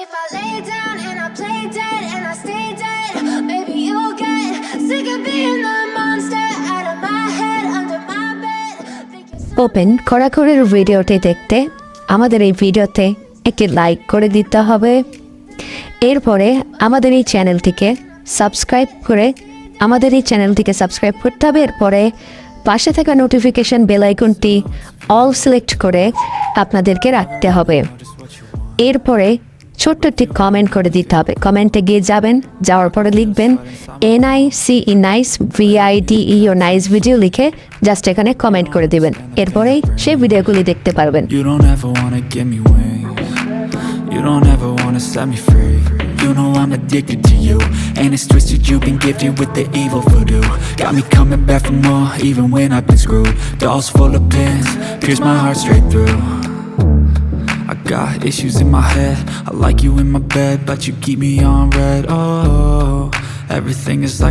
If I lay down and I play dead and I stay dead, maybe you'll get sick of being the monster out of my head, under my bed. Open খড়াখড়ির ভিডিওটি দেখতে আমাদের এই ভিডিওতে একটি like করে দিতে হবে। এরপরে আমাদের এই চ্যানেলটিকে সাবস্ক্রাইব করতে হবে। এরপরে পাশে থাকা নোটিফিকেশন বেল আইকনটি অল সিলেক্ট করে আপনাদেরকে রাখতে হবে। এরপরে ছোট্ট একটি কমেন্ট করে দিতে হবে। কমেন্টে গিয়ে যাওয়ার পরে লিখবেন NICE নাইস VIDE ও নাইস ভিডিও লিখে জাস্ট এখানে কমেন্ট করে দিবেন। এরপরেই সেই ভিডিওগুলি দেখতে পারবেন। You don't ever wanna give me wings. You don't ever wanna set me free. You know I'm addicted to you, and it's twisted. You've been gifted with the evil voodoo. Got me coming back for more, even when I've been screwed. Dolls full of pins, pierce my heart straight through. I got issues in my head. I like you in my bed, but you keep me on red. Oh, everything is like